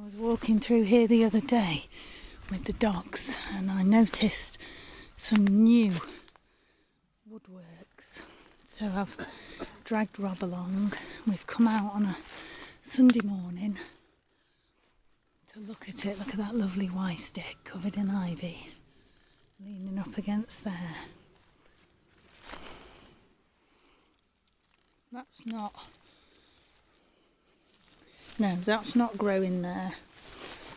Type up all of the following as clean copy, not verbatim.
I was walking through here the other day with the dogs and I noticed some new woodworks. So I've dragged Rob along. We've come out on a Sunday morning to look at it. Look at that lovely Y stick covered in ivy, leaning up against there. That's not growing there.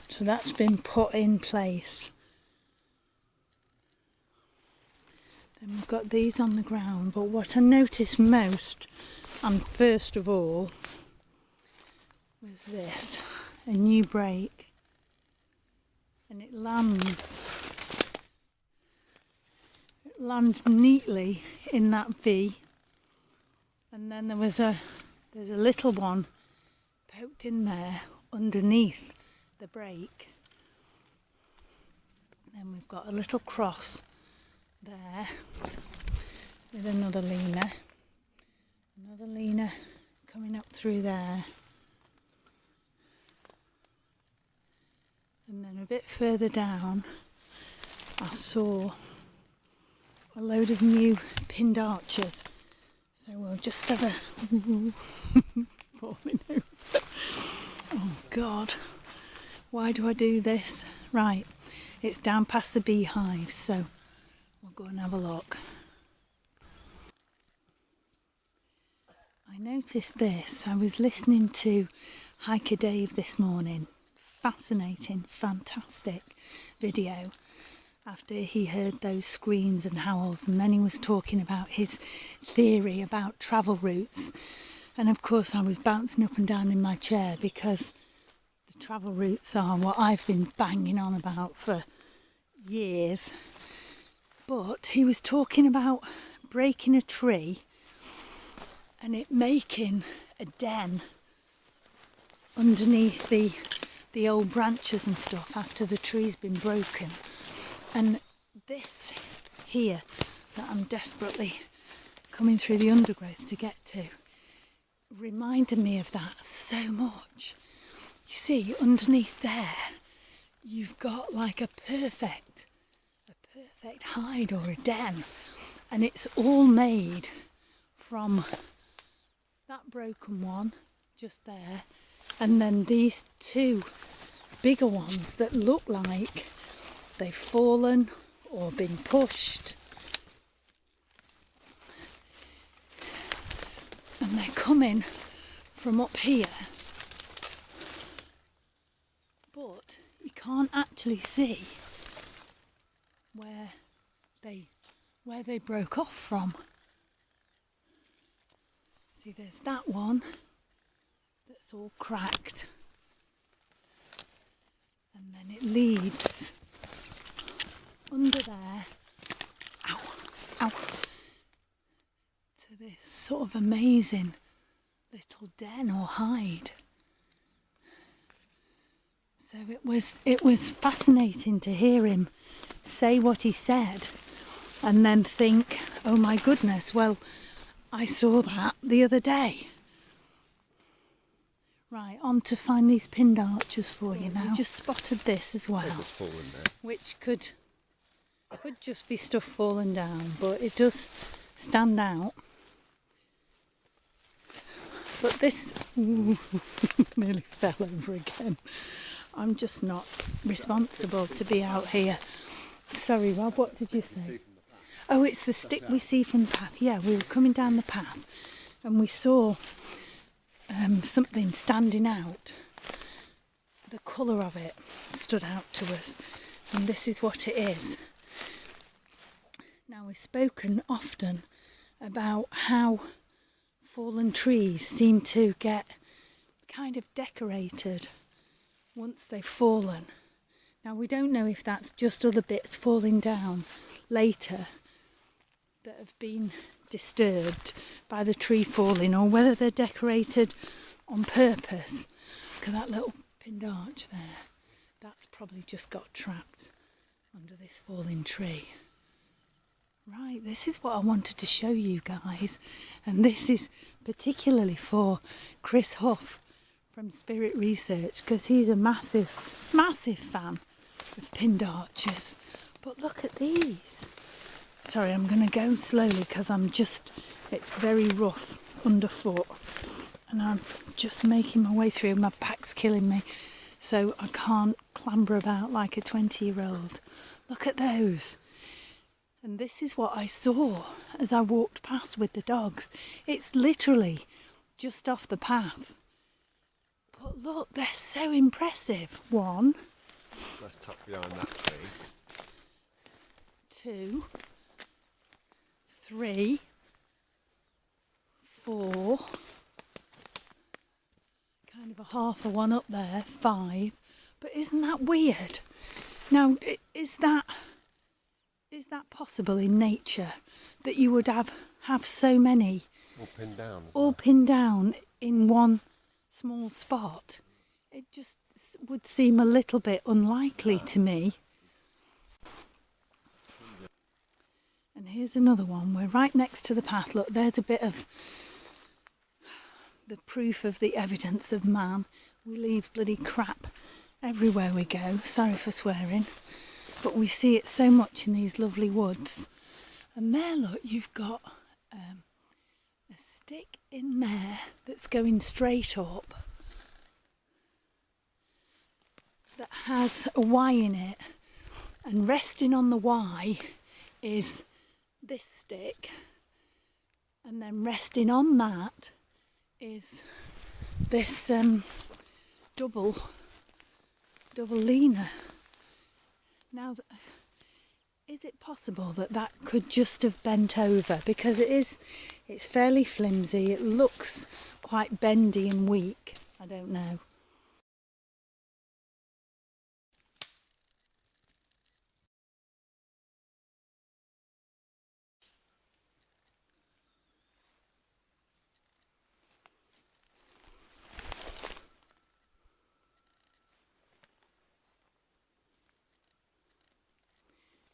So that's been put in place. Then we've got these on the ground, but what I noticed most, and first of all, was this, a new brake. And it lands neatly in that V. And then there's a little one poked in there underneath the brake. Then we've got a little cross there with another leaner coming up through there. And then a bit further down I saw a load of new pinned arches. So we'll just have a falling over. Oh God, why do I do this? Right, it's down past the beehives, so we'll go and have a look. I noticed this. I was listening to Hiker Dave this morning. Fascinating, fantastic video. After he heard those screams and howls, and then he was talking about his theory about travel routes. And of course I was bouncing up and down in my chair because the travel routes are what I've been banging on about for years. But he was talking about breaking a tree and it making a den underneath the old branches and stuff after the tree's been broken. And this here that I'm desperately coming through the undergrowth to get to reminded me of that so much. You see, underneath there you've got like a perfect hide or a den, and it's all made from that broken one just there, and then these two bigger ones that look like they've fallen or been pushed, and they're coming from up here, but you can't actually see where they broke off from. See, there's that one that's all cracked, and then it leads under there, ow, to this sort of amazing little den or hide. So it was fascinating to hear him say what he said and then think, oh my goodness, well, I saw that the other day. Right, on to find these pinned arches for you now. We just spotted this as well, which could just be stuff falling down, but it does stand out. But this nearly fell over again. I'm just not responsible to be out here. Sorry, Rob, what did you say? Oh, it's the stick we see from the path. Yeah, we were coming down the path and we saw something standing out. The colour of it stood out to us, and this is what it is. Now, we've spoken often about how fallen trees seem to get kind of decorated once they've fallen. Now, we don't know if that's just other bits falling down later that have been disturbed by the tree falling, or whether they're decorated on purpose. Look at that little pinned arch there. That's probably just got trapped under this falling tree. Right, this is what I wanted to show you guys, and this is particularly for Chris Huff from Spirit Research, because he's a massive fan of pinned arches. But look at these. Sorry, I'm going to go slowly because it's very rough underfoot. And I'm just making my way through. My back's killing me. So I can't clamber about like a 20-year-old. Look at those. And this is what I saw as I walked past with the dogs. It's literally just off the path. But look, they're so impressive. 1. Let's tuck behind that tree. 2. 3. 4. Kind of a half a one up there. 5. But isn't that weird? Now, is that possible in nature, that you would have so many all pinned down in one small spot? It just would seem a little bit unlikely to me. And here's another one. We're right next to the path. Look, there's a bit of the proof of the evidence of man. We leave bloody crap everywhere we go. Sorry for swearing. But we see it so much in these lovely woods. And there, look, you've got a stick in there that's going straight up that has a Y in it. And resting on the Y is this stick. And then resting on that is this double leaner. Now, is it possible that could just have bent over? Because it's fairly flimsy. It looks quite bendy and weak. I don't know.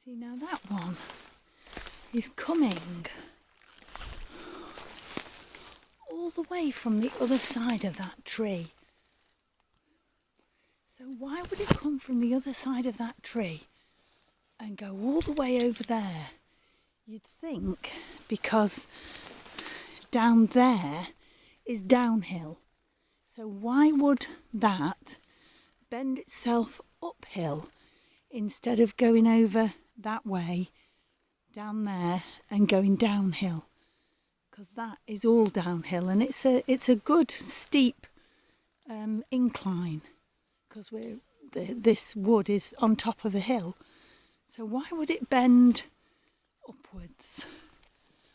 See, now that one is coming all the way from the other side of that tree. So why would it come from the other side of that tree and go all the way over there? You'd think because down there is downhill. So why would that bend itself uphill instead of going over that way down there and going downhill? Because that is all downhill, and it's a good steep incline, because this wood is on top of a hill. So why would it bend upwards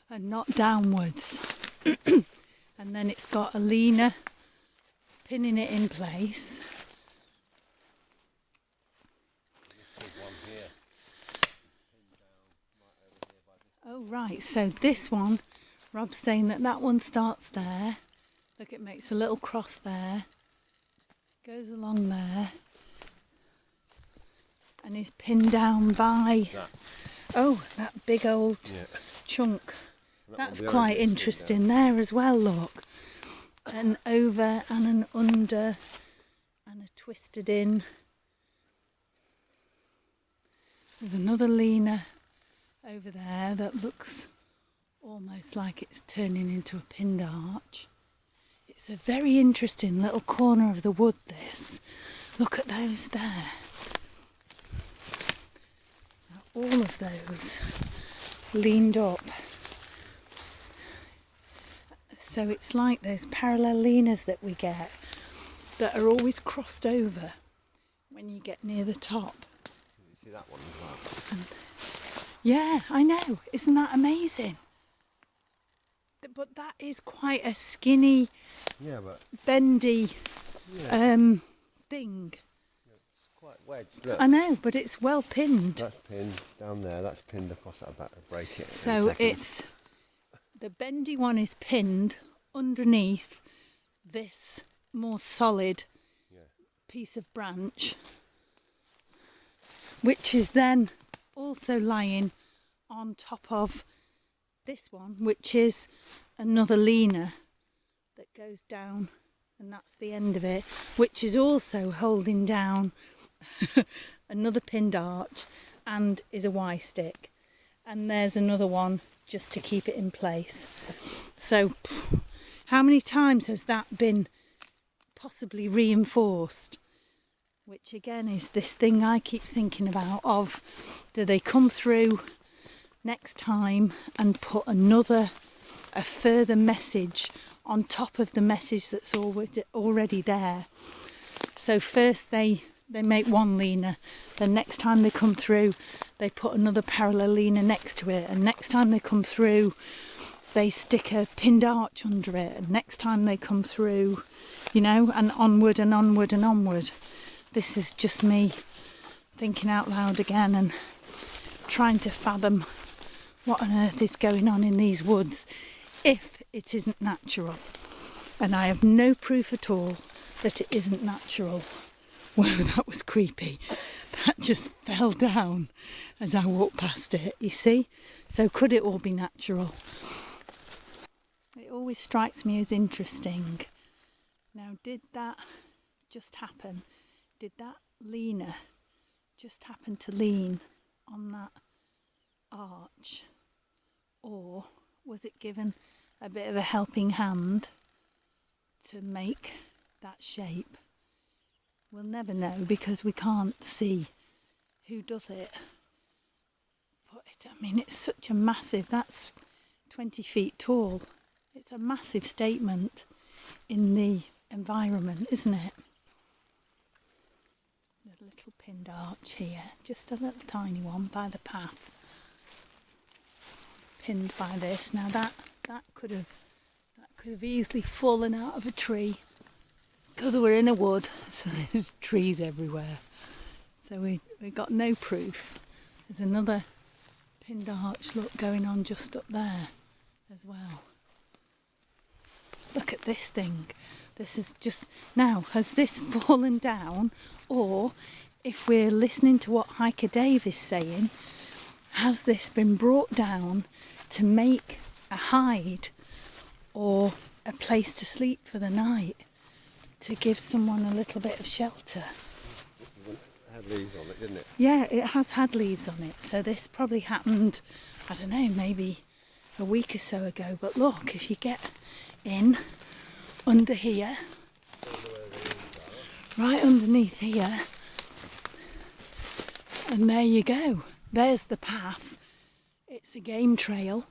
and not downwards? And then it's got a leaner pinning it in place. Oh right, so this one, Rob's saying that one starts there. Look, it makes a little cross there, goes along there, and is pinned down by that big old chunk. That's quite interesting there as well, look. An over and an under and a twisted in with another leaner over there that looks almost like it's turning into a pinned arch. It's a very interesting little corner of the wood, this. Look at those there. All of those leaned up. So it's like those parallel leaners that we get that are always crossed over when you get near the top. You see that one as well? Yeah, I know. Isn't that amazing? But that is quite a skinny, bendy thing. Yeah, it's quite wedged. Look. I know, but it's well pinned. That's pinned down there. That's pinned across that back to break it. So it's the bendy one is pinned underneath this more solid piece of branch, which is then also lying on top of this one, which is another leaner that goes down and that's the end of it, which is also holding down another pinned arch and is a Y stick, and there's another one just to keep it in place. So how many times has that been possibly reinforced? Which again is this thing I keep thinking about of, do they come through next time and put a further message on top of the message that's already there? So first they make one leaner, then next time they come through they put another parallel leaner next to it, and next time they come through they stick a pinned arch under it, and next time they come through, you know, and onward and onward and onward. This is just me thinking out loud again and trying to fathom what on earth is going on in these woods if it isn't natural. And I have no proof at all that it isn't natural. Whoa, that was creepy. That just fell down as I walked past it, you see? So could it all be natural? It always strikes me as interesting. Now, did that just happen? Did that leaner just happen to lean on that arch? Or was it given a bit of a helping hand to make that shape? We'll never know because we can't see who does it. But it's such a massive, that's 20 feet tall. It's a massive statement in the environment, isn't it? A little pinned arch here, just a little tiny one by the path, pinned by this. Now that could have easily fallen out of a tree because we're in a wood, so there's trees everywhere. So we got no proof. There's another pinned arch, look, going on just up there as well. Look at this thing. This is just, now, has this fallen down? Or, if we're listening to what Hiker Dave is saying, has this been brought down to make a hide or a place to sleep for the night, to give someone a little bit of shelter? It had leaves on it, didn't it? Yeah, it has had leaves on it. So this probably happened, I don't know, maybe a week or so ago. But look, if you get in under here, right underneath here, and there you go. There's the path. It's a game trail.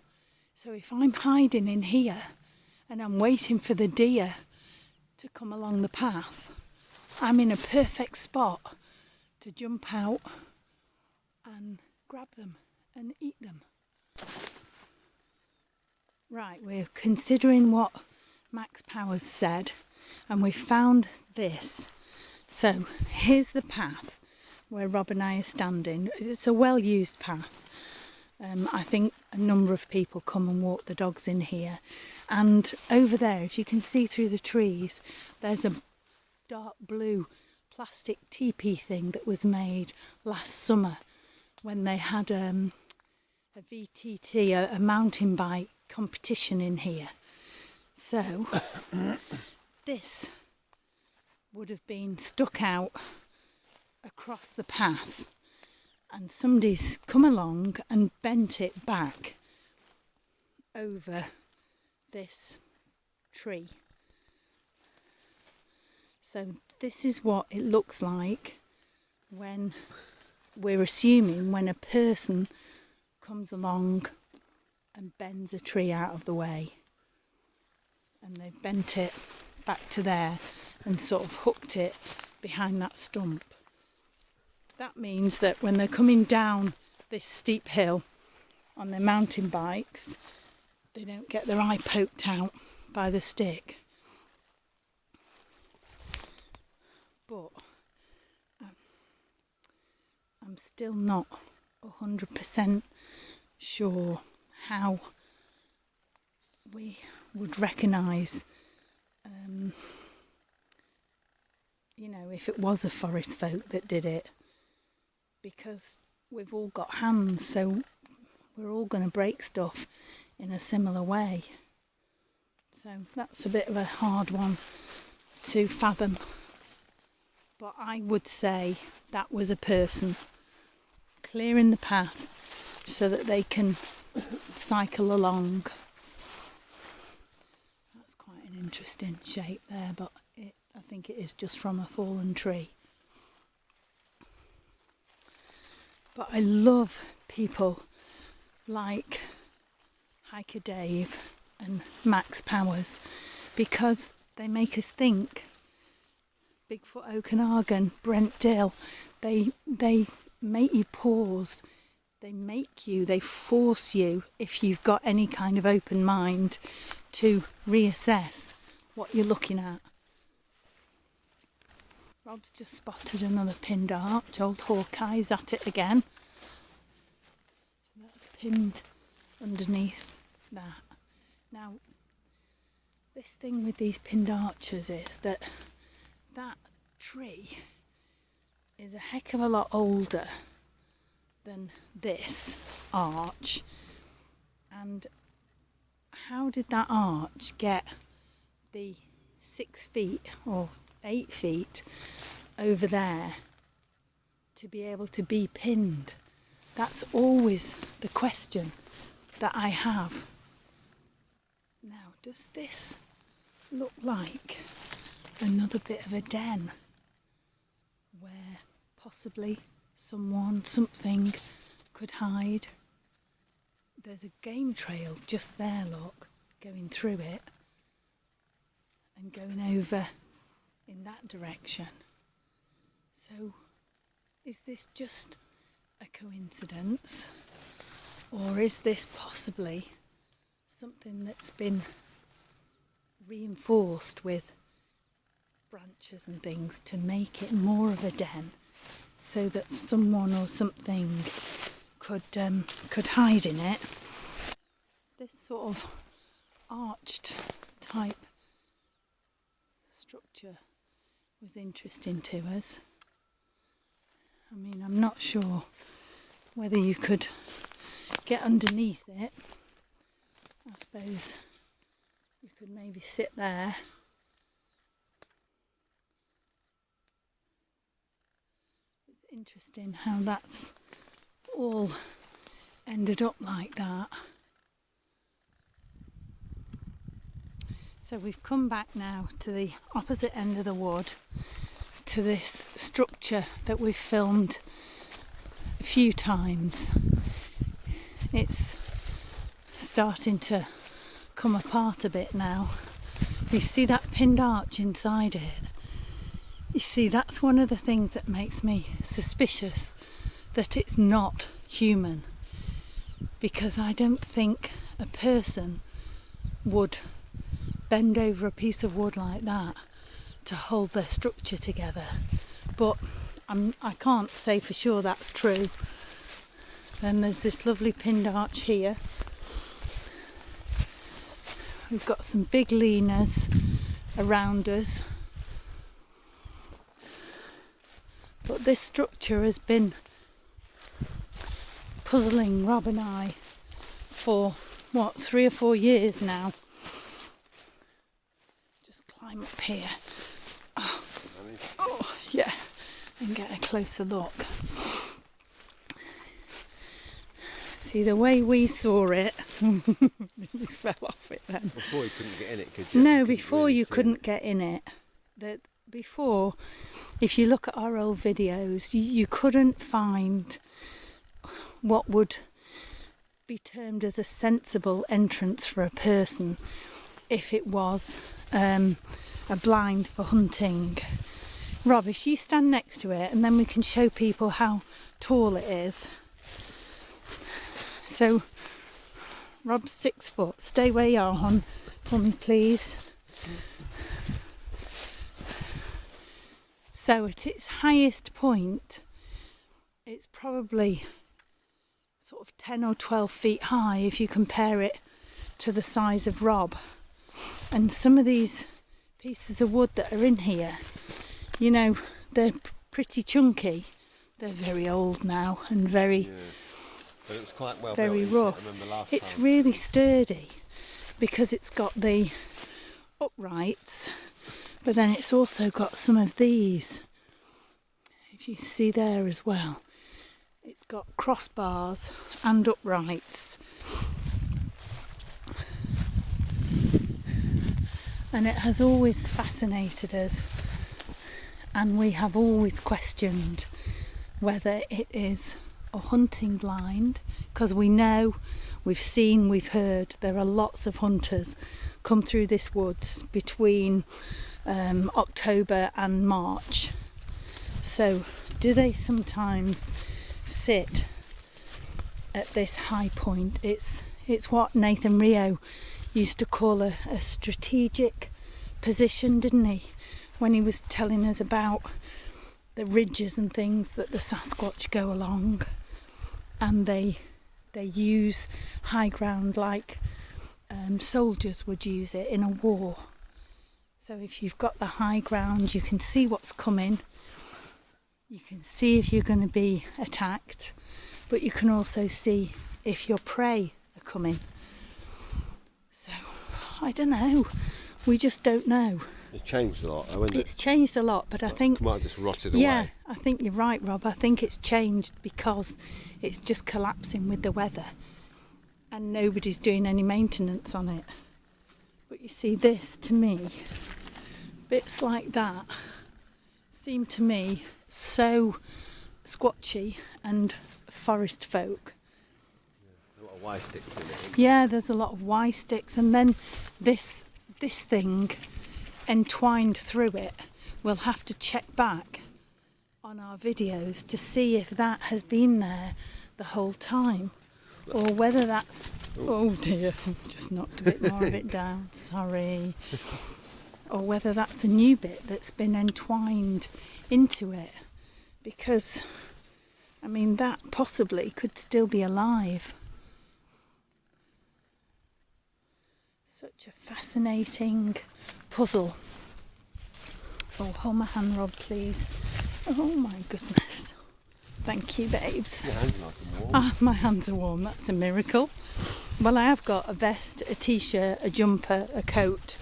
So if I'm hiding in here and I'm waiting for the deer to come along the path, I'm in a perfect spot to jump out and grab them and eat them. Right, we're considering what Max Powers said, and we found this. So here's the path where Rob and I are standing. It's a well-used path. I think a number of people come and walk the dogs in here. And over there, if you can see through the trees, there's a dark blue plastic teepee thing that was made last summer when they had a VTT, a mountain bike competition in here. So this would have been stuck out across the path, and somebody's come along and bent it back over this tree. So this is what it looks like when we're assuming when a person comes along and bends a tree out of the way, and they've bent it back to there and sort of hooked it behind that stump. That means that when they're coming down this steep hill on their mountain bikes, they don't get their eye poked out by the stick. But I'm still not 100% sure how we would recognise, if it was a forest folk that did it, because we've all got hands, so we're all going to break stuff in a similar way. So that's a bit of a hard one to fathom. But I would say that was a person clearing the path so that they can cycle along. That's quite an interesting shape there, but I think it is just from a fallen tree. But I love people like Hiker Dave and Max Powers because they make us think. Bigfoot Okanagan, Brent Dill, they make you pause. They force you, if you've got any kind of open mind, to reassess what you're looking at. Rob's just spotted another pinned arch. Old Hawkeye's at it again. So that's pinned underneath that. Now, this thing with these pinned arches is that tree is a heck of a lot older than this arch. And how did that arch get the 6 feet or 8 feet over there to be able to be pinned? That's always the question that I have. Now, does this look like another bit of a den where possibly something could hide? There's a game trail just there, look, going through it and going over in that direction. So is this just a coincidence, or is this possibly something that's been reinforced with branches and things to make it more of a den, so that someone or something could hide in it? This sort of arched type structure was interesting to us. I mean, I'm not sure whether you could get underneath it. I suppose you could maybe sit there. It's interesting how that's all ended up like that. So we've come back now to the opposite end of the wood, to this structure that we've filmed a few times. It's starting to come apart a bit now. You see that pinned arch inside it? You see, that's one of the things that makes me suspicious that it's not human, because I don't think a person would bend over a piece of wood like that to hold their structure together. But I can't say for sure that's true. Then there's this lovely pinned arch here. We've got some big leaners around us. But this structure has been puzzling Rob and I for 3 or 4 years now. Just climb up here. Oh yeah, and get a closer look. See, the way we saw it, we fell off it then. Before you couldn't get in it, could you? No, before you couldn't get in it. Before, if you look at our old videos, you couldn't find what would be termed as a sensible entrance for a person if it was a blind for hunting. Rob, if you stand next to it, and then we can show people how tall it is. So, Rob's 6 foot. Stay where you are, hon, for me, please. So, at its highest point, it's probably sort of 10 or 12 feet high if you compare it to the size of Rob. And some of these pieces of wood that are in here, you know, they're pretty chunky. They're very old now and very, but it was quite well very built, rough. It's really sturdy because it's got the uprights, But then it's also got some of these, if you see there as well. It's got crossbars and uprights. And it has always fascinated us, and we have always questioned whether it is a hunting blind, because we know, we've seen, we've heard, there are lots of hunters come through this woods between October and March. So do they sometimes sit at this high point? It's what Nathan Rio used to call a strategic position, didn't he? When he was telling us about the ridges and things that the Sasquatch go along, and they use high ground like soldiers would use it in a war. So if you've got the high ground, you can see what's coming, you can see if you're going to be attacked, but you can also see if your prey are coming. So I don't know, we just don't know. It's changed a lot, hasn't it? It's changed a lot, but I think... It might have just rotted away. Yeah, I think you're right, Rob. I think it's changed because it's just collapsing with the weather and nobody's doing any maintenance on it. But you see, this, to me, bits like that seem to me so squatchy and forest folk. Yeah, a lot of Y sticks in it. Yeah, there's a lot of Y sticks, and then this thing entwined through it. We'll have to check back on our videos to see if that has been there the whole time, or whether that's... Oh dear, just knocked a bit more of it down, sorry. Or whether that's a new bit that's been entwined into it, because I mean that possibly could still be alive. Such a fascinating puzzle. Oh, hold my hand, Rob, please. Oh my goodness. Thank you, babes. Your hands are nice and warm. Ah, my hands are warm, that's a miracle. Well, I have got a vest, a t-shirt, a jumper, a coat,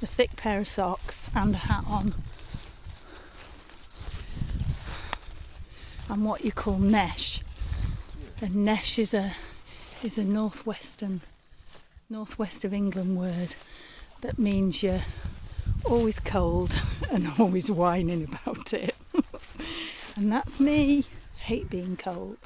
a thick pair of socks and a hat on. And what you call nesh. And nesh is a northwest of England word that means you're always cold and always whining about it. And that's me. Hate being cold.